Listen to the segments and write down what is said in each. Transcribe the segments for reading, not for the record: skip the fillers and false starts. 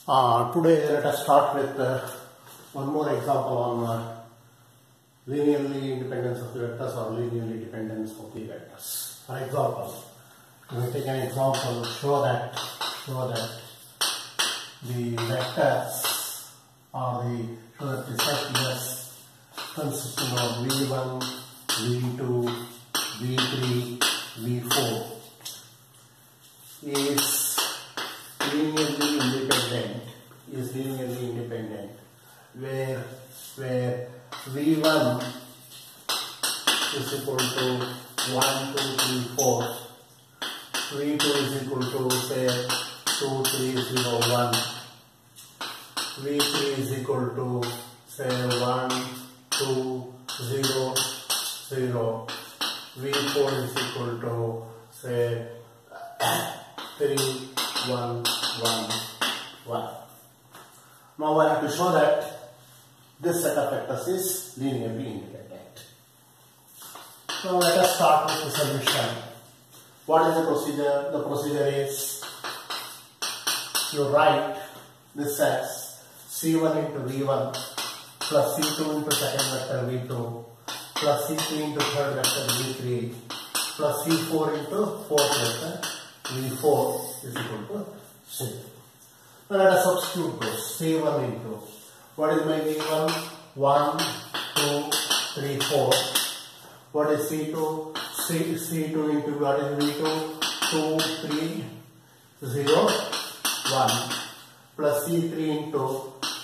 Today let us start with one more example on linearly independence of the vectors or linearly dependence of the vectors. For example, we take an example show that the vectors or the set S consisting of V1, V2, V3, V4 is linearly independent, where V1 is equal to 1, 2, 3, 4, V2 is equal to say 2, 3, 0, 1, V3 is equal to say 1, 2, 0, 0, V4 is equal to say 3, 1, 1, 1. Now I have to show that this set of vectors is linearly independent. Now let us start with the solution. What is the procedure? The procedure is you write this as C1 into V1 plus C2 into second vector V2 plus C3 into third vector V3 plus C4 into fourth vector V4 is equal to 0. Now let us substitute those. C1 into, what is my V1? 1, 2, 3, 4. What is C2? C2 into what is V2? 2, 3, 0, 1. Plus C3 into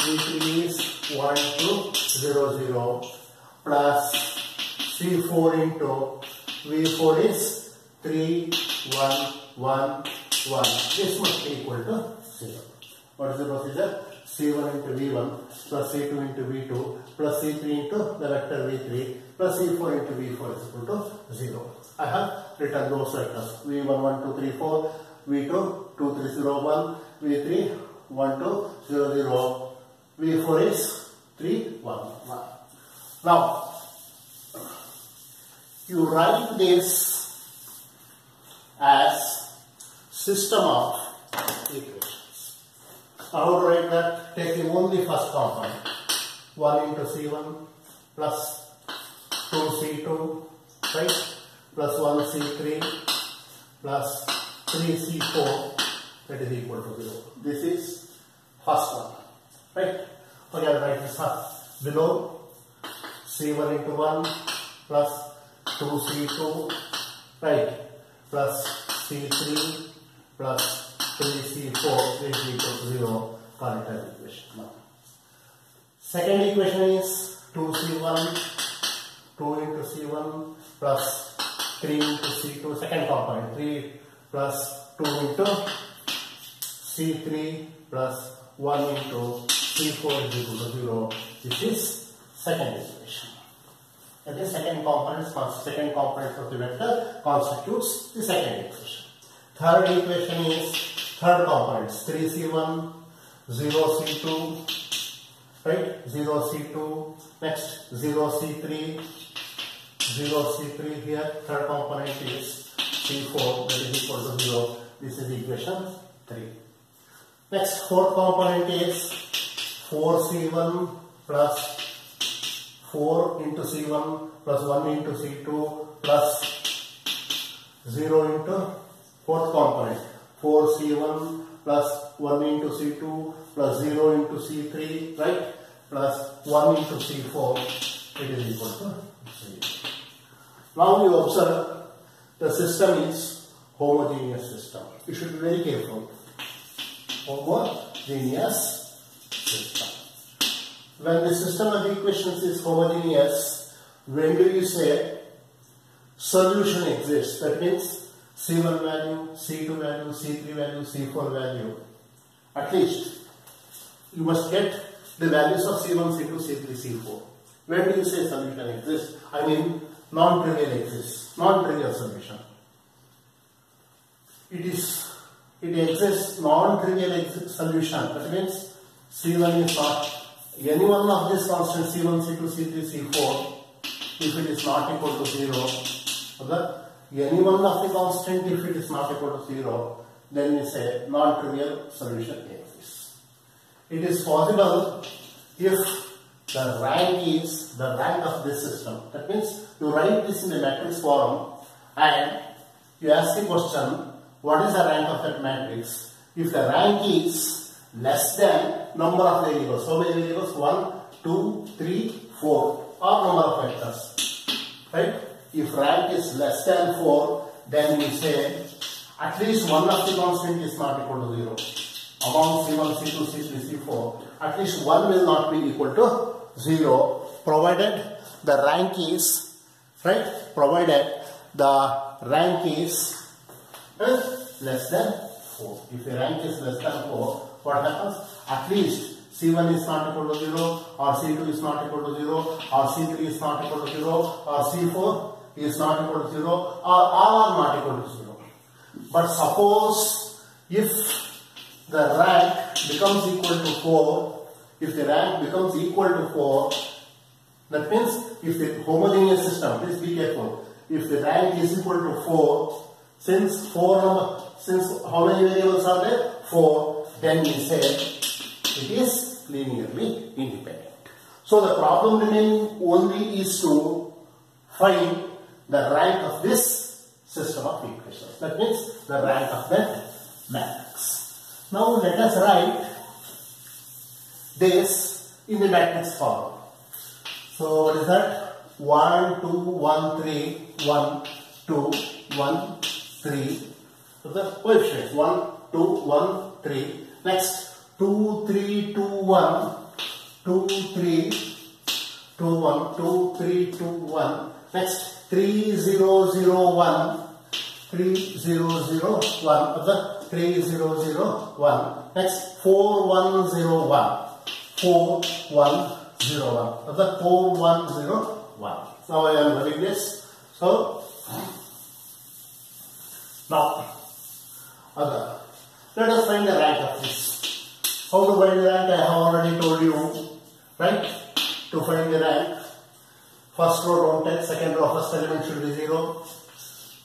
V3 is 1, 2, 0, 0. Plus C4 into V4 is 3, 1, 1, 1. This must be equal to 0. What is the procedure? C1 into V1 plus C2 into V2 plus C3 into the vector V3 plus C4 into V4 is equal to 0. I have written those vectors V1 1 2 3 4, V2 2 3 0 1, V3 1 2 0 0, V4 is 3 1 1. Now you write this as system of equations. How to write that? Taking only first component 1 into C1 plus 2 C2, right, plus 1 C3 plus 3 C4, that is equal to 0. This is first one, right? Okay, I'll write this first. Below C1 into 1 plus 2 C2, right, plus C3 plus 3 C4 is equal to 0. Call it as equation. Now, second equation is 2 C1, 2 into C1 plus 3 into C2, second component 3 plus 2 into C3 plus 1 into C4 is equal to 0. This is second equation. That is second component of the vector constitutes the second equation. Third equation is third component 3C1, 0C2, right, 0C2, next 0C3, 0C3 here, third component is C4, that is equal to 0. This is equation 3. Next fourth component is 4C1 plus 4 into C1 plus 1 into C2 plus 0 into fourth component 4C1 plus 1 into C2 plus 0 into C3, right, plus 1 into C4, it is equal to 0. Now you observe the system is homogeneous system. You should be very careful. Homogeneous system. When the system of equations is homogeneous, when do you say solution exists? That means C1 value, C2 value, C3 value, C4 value. At least you must get the values of C1, C2, C3, C4. When do you say solution exists? I mean non-trivial exists, non-trivial solution. It exists non-trivial solution. That means C1 is not any one of these constants C1, C2, C3, C4 if it is not equal to 0. Any one of the constant if it is not equal to 0, then we say non-trivial solution exists. it is possible if the rank of this system. That means you write this in the matrix form and you ask the question, what is the rank of that matrix? If the rank is less than number of variables, how many variables? 1, 2, 3, 4, or number of vectors, right? If rank is less than 4, then we say at least one of the constant is not equal to 0. Among C1, C2, C3, C4, at least one will not be equal to 0, provided the rank is, right? Provided the rank is less than 4. If the rank is less than 4, what happens? At least C1 is not equal to 0, or C2 is not equal to 0, or C3 is not equal to 0, or C4 is not equal to 0, or all are not equal to 0. But suppose if the rank becomes equal to 4, if the rank becomes equal to 4, that means if the homogeneous system, please be careful, if the rank is equal to 4, since how many variables are there? 4, then we say it is linearly independent. So the problem remaining only is to find the rank of this system of equations. That means the rank of that matrix. Now let us write this in the matrix form. So what is that? 1, 2, 1, 3, 1, 2, 1, 3. So the coefficients 1, 2, 1, 3. Next 2, 3, 2, 1, 2, 3, 2, 1, 2, 3, 2, 1. Next 3, 0, 0, 1, 3, 0, 0, 1. 3, 0, 0, 1. Next 4, 1, 0, 1. 4, 1, 0, 1. 4, 1, 0, 1. Now I am writing this. So now let us find the rank of this. How to find the rank? I have already told you, right? To find the rank, first row don't take, second row first element should be 0,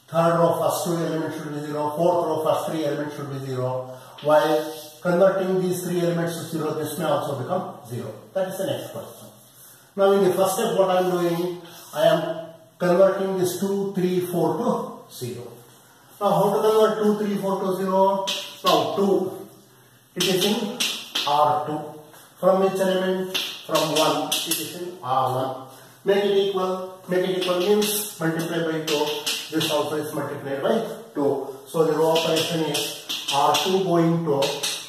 third row first 2 elements should be 0, fourth row first 3 elements should be 0. While converting these 3 elements to 0, this may also become 0. That is the next question. Now in the first step, what I am doing, I am converting this 2, 3, 4 to 0. Now how to convert 2, 3, 4 to 0? Now 2, it is in R2. From which element? From 1, it is in R1. Make it equal means multiply by 2. This also is multiplied by 2. So the row operation is R2 going to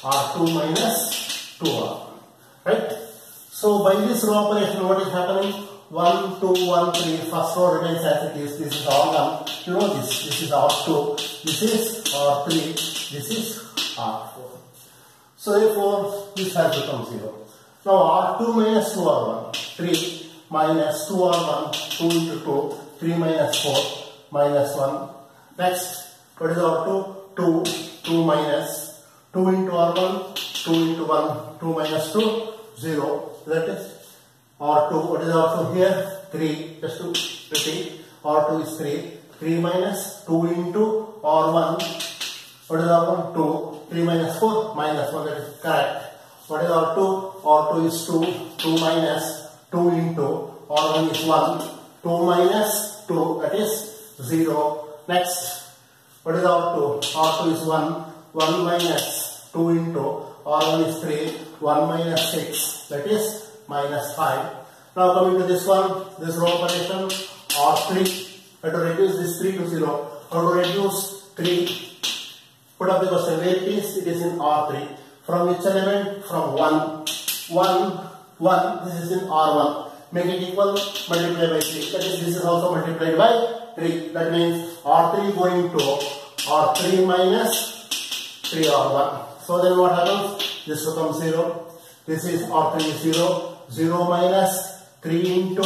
R2 minus 2R. Right? So by this row operation, what is happening? 1, 2, 1, 3. First row remains as it is. This is R1. You know this. This is R2. This is R3. This is R4. So therefore, this has become 0. Now R2 minus 2R1. 3 minus 2R1. 2 into 2. 3 minus 4 minus 1. Next, what is R2? 2. 2 minus 2 into R1. 2 into 1. 2 minus 2. 0. That is R2. What is R2 here? 3. Just to repeat. R2 is 3. 3 minus 2 into R1. What is R1? 2. 3 minus 4 minus 1. That is correct. What is R2? R2 is 2. 2 minus 2 into R1 is 1. 2 minus 2. That is 0. Next. What is R2? R2 is 1. 1 minus 2 into R1 is 3. 1 minus 6. That is minus 5. Now coming to this one, this row operation, R3. I have to reduce this 3 to 0. How to reduce 3? Put up the question. Where it is? It is in R3. From which element? From 1. 1. This is in R1. Make it equal, multiply by 3. That is, this is also multiplied by 3. That means R3 going to R3 minus 3R1. So then what happens? This becomes 0. This is R3 is 0. 0 minus 3 into,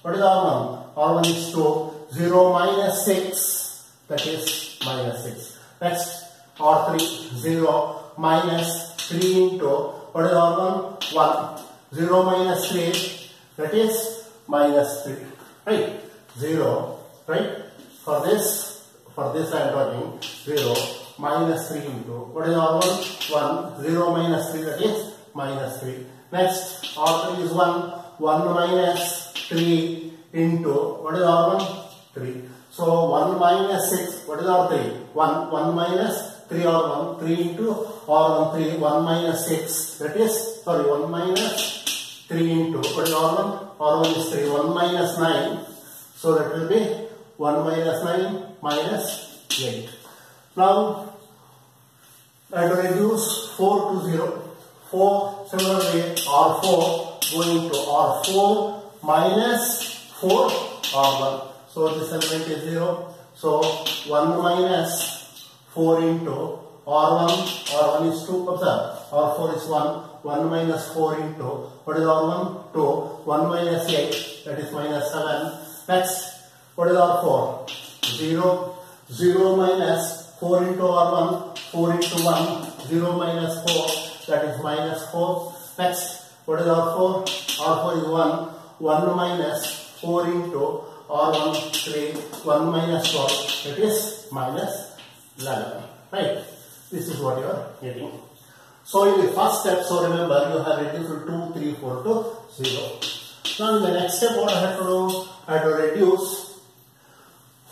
what is R1? R1 is 2. 0 minus 6. That is minus 6. Next, R3 0 minus 3 into, what is R1? 1. 0 minus 3. That is minus 3. Right? 0. Right? For this I am talking 0 minus 3 into, what is R1? 1. 0 minus 3, that is minus 3. Next, R3 is 1. 1 minus 3 into, what is R1? 3. So 1 minus 6, what is R3? 1. 1 minus 3 R1. 3 into R1, 3. 1 minus 6, that is, sorry, 1 minus 3 into, what is R1? R1 is 3. 1 minus 9, so that will be 1 minus 9 minus 8. Now, I have to reduce 4 to 0. 4, similarly, R4 going to R4 minus 4 R1. So this element is 0. So 1 minus 4 into R1. R1 is 2. Observe. R4 is 1. 1 minus 4 into, what is R1? 2. 1 minus 8, that is minus 7. Next, what is R4? 0. 0 minus 4 into R1. 4 into 1. 0 minus 4, that is minus 4. Next, what is R4? R4 is 1. 1 minus 4 into R1, 3. 1 minus 12, that is minus 11. Right? This is what you are getting. So in the first step, so remember you have reduced 2, 3, 4 to 0. Now in the next step, what I have to do? I have to reduce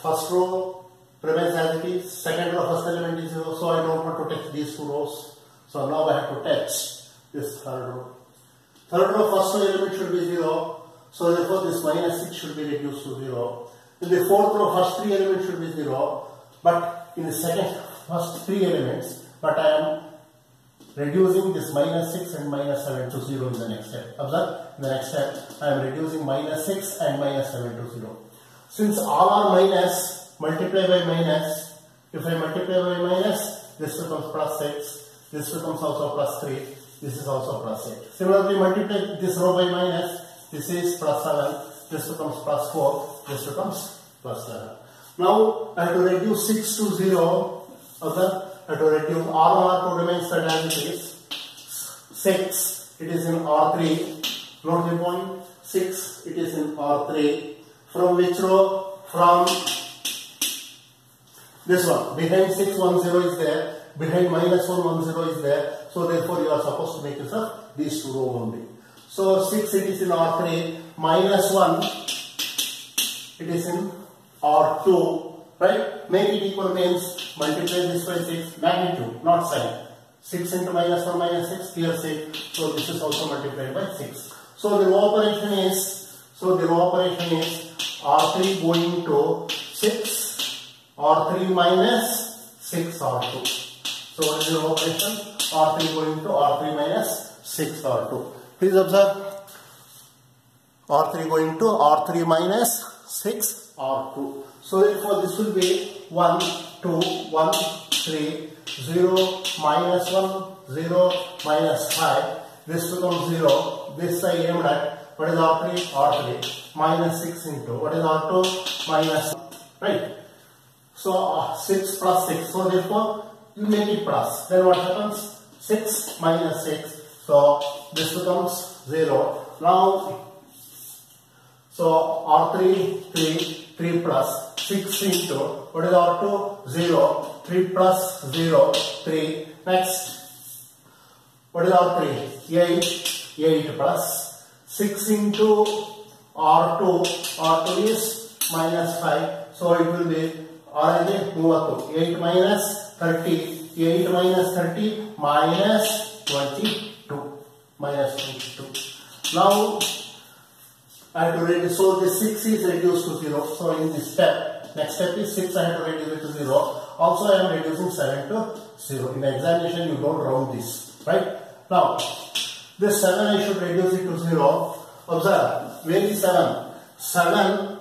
first row remains as it is, second row first element is 0, so I don't want to touch these two rows. So now I have to touch this third row. Third row first row element should be 0, so therefore this minus 6 should be reduced to 0. In the fourth row first 3 elements should be 0, but in the second first 3 elements, but I am reducing this minus 6 and minus 7 to 0 in the next step. Observe, in the next step I am reducing minus 6 and minus 7 to 0. Since all are minus, multiply by minus. If I multiply by minus, this becomes plus 6, this becomes also plus 3, this is also plus 8. Similarly, multiply this row by minus, this is plus 7, this becomes plus 4, this becomes plus 7. Now I have to reduce 6 to 0. Observe, I have to reduce R1, R2 remains set as it is. 6, it is in R3. Note the point, 6, it is in R3. From which row? From this one. Behind 6, 1, 0 is there. Behind minus 1, 1, 0 is there. So therefore you are supposed to make use of these two rows only. So 6, it is in R3. Minus 1, it is in R2. Right? Make it equal means multiply this by 6, magnitude, not sign. 6 into minus 1 minus 6, here 6. So this is also multiplied by 6. So the row operation is, R3 going to 6, R3 minus 6 R2. So what is the row operation? R3 going to R3 minus 6 R2. Please observe, R3 going to R3 minus 6 R2. So therefore this will be 1, 2, 1, 3, 0, minus 1, 0, minus 5. This becomes 0. This I aimed at. What is R3? R3. Minus 6 into. What is R2? Minus 1. Right? So 6 plus 6. So therefore you make it plus. Then what happens? 6 minus 6. So this becomes 0. Now, so R3, 3 plus 6 into, what is R2? 0. 3 plus 0, 3. Next, what is R3? 8 plus 6 into R2. R2 is minus 5. So it will be R 8 minus 30. 8 minus 30 minus 22. Now, I have to reduce, so the 6 is reduced to 0. So in this step, next step is 6, I have to reduce it to 0. Also I am reducing 7 to 0. In the examination you don't round this, right? Now, this 7 I should reduce it to 0. Observe, where is 7? 7,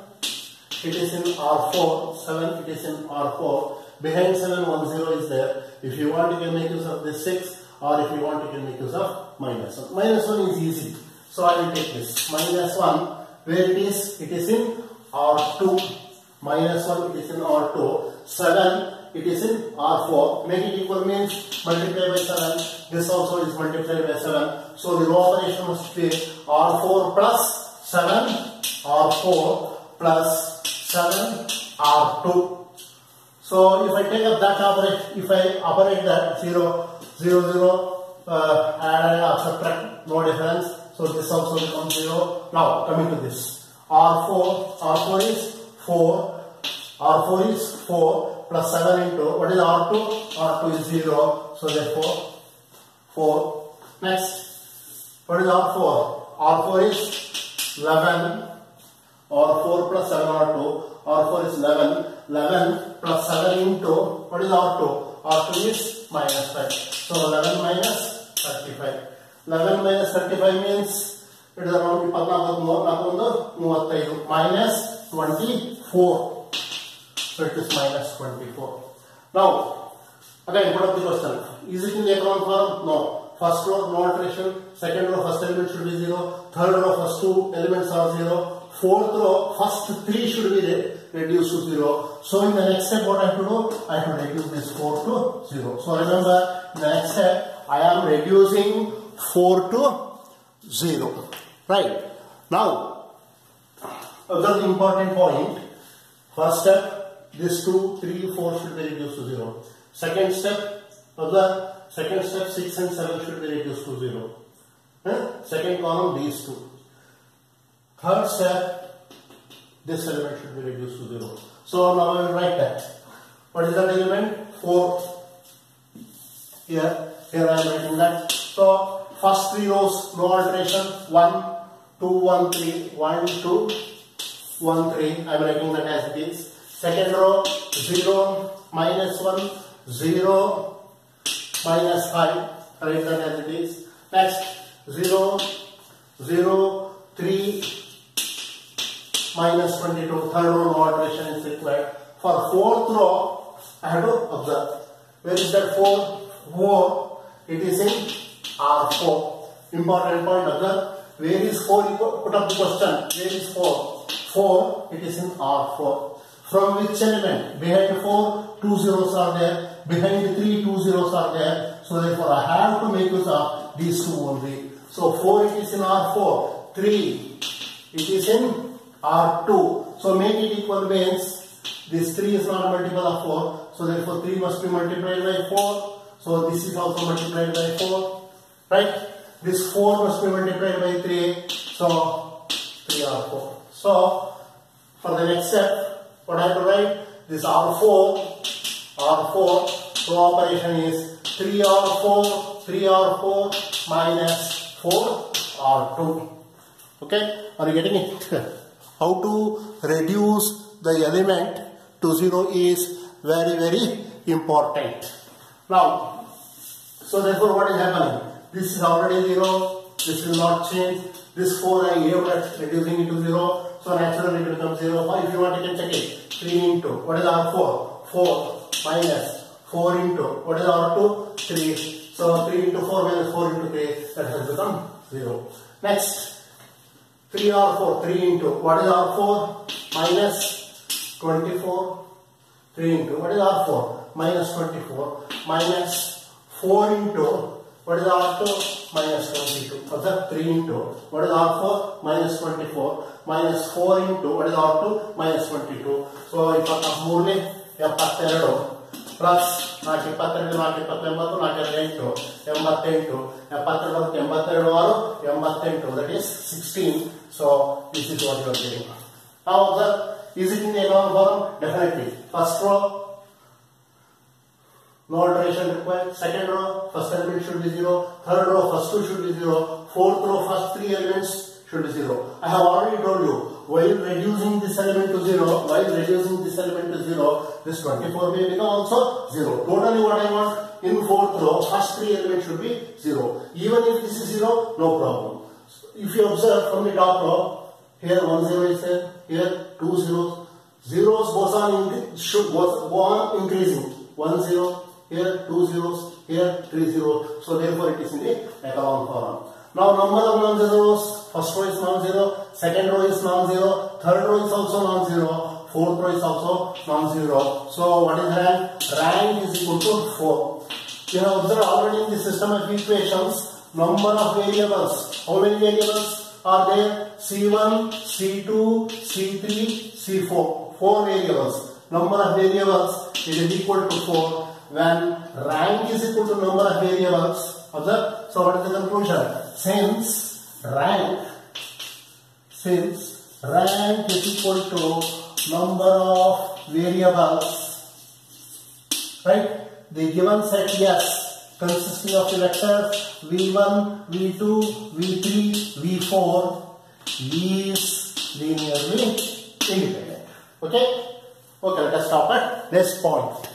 it is in R4. 7, it is in R4. Behind 7, 1, 0 is there. If you want, you can make use of this 6, or if you want, you can make use of minus 1. Minus 1 is easy. So I will take this. Minus 1. Where it is in R2. Minus 1, it is in R2. 7, it is in R4. Make it equal means multiply by 7. This also is multiplied by 7. So the row operation must be R4 plus 7. R4 plus 7 R2. So if I take up that operation, if I operate that 0, 0, 0, add, subtract no difference. So this also becomes 0. Now coming to this. R4 is 4. R4 is 4 plus 7 into, what is R2? R2 is 0. So therefore 4. Next, what is R4? R4 is 11. Or 4 plus 7 R2. R4 is 11. 11 plus 7 into, what is R2? R2 is minus 5. So 11 minus 35. 11 minus 35 means it is around minus 24. So it is minus 24. Now, again put up the question. Is it in the echelon form? No. First row, no alteration. Second row, first element should be 0. Third row, first two elements are 0. Fourth row, first 3 should be reduced to 0. So in the next step, what I have to do? I have to reduce this 4 to 0. So remember, in the next step, I am reducing 4 to 0. Right. Now, observe the important point. First step, this 2, 3, 4 should be reduced to 0. Second step, observe, second step, 6 and 7 should be reduced to 0. Second column, these two. Third step, this element should be reduced to 0. So now I will write that. What is that element? 4. Here I am writing that. So first 3 rows, no alteration. 1, 2, 1, 3, 1, 2, 1, 3. I am writing that as it is. Second row, 0, minus 1, 0, minus 5. I write that as it is. Next, 0, 0, 3, minus 22. Third row, no alteration is required. For fourth row, I have to observe. Where is that 4? 4. It is in R4. Important point, observe. Where is 4? Put up the question. Where is 4? 4. It is in R4. From which element? Behind 4, 2 zeros are there. Behind 3, 2 zeros are there. So therefore, I have to make use of these two only. So 4 it is in R4. 3 it is in R2. So make it equal means this 3 is not a multiple of 4. So therefore 3 must be multiplied by 4. So this is also multiplied by 4. Right? This 4 must be multiplied by 3. So 3R4. So for the next step, what I have to write? This R4. So operation is 3R4 minus 4R2. Okay? Are you getting it? How to reduce the element to 0 is very, very important. Now, so therefore what is happening? This is already 0. This will not change. This 4 I gave that reducing it to 0. So naturally it becomes 0. If you want, you can check it. 3 into, what is R4? 4 minus 4 into, what is R2? 3. So 3 into 4 minus 4 into 3, that has become 0. Next. 3R4, 3 into, what is R4? Minus 24. 3 into, what is R4? Minus 24. Minus 4 into, what is R2? Minus 22. Observe 3 into, what is R4? Minus 24. Minus 4 into, what is R2? Minus 22. So, if I have 72 plus 4 22 4 29 4 88 82 that is 16. So this is what you are getting. Now observe, is it in the echelon form? Definitely. First row, no alteration required. Second row, first element should be 0. Third row, first 2 should be 0. Fourth row, first 3 elements should be 0. I have already told you, while reducing this element to 0, this 24 may become also 0. Totally what I want, in fourth row, first 3 elements should be 0. Even if this is 0, no problem. If you observe from the top row, here 1 0 is there, here 2 zeros. Zeros should go on increasing. 1 0, here 2 zeros, here 3 zeros. So therefore it is in the echelon form. Now number of non-zeros, first row is non-zero, second row is non-zero, third row is also non-zero, fourth row is also non-zero. So what is rank? Rank is equal to 4. You have observed already in the system of equations, number of variables. How many variables are there? C1, C2, C3, C4. 4 variables. Number of variables is equal to 4. When rank is equal to number of variables, Observe. So what is the conclusion? Since rank is equal to number of variables, right? The given set S consisting of the vectors v1, v2, v3, v4 is linearly independent. Okay? Okay, let us stop at this point.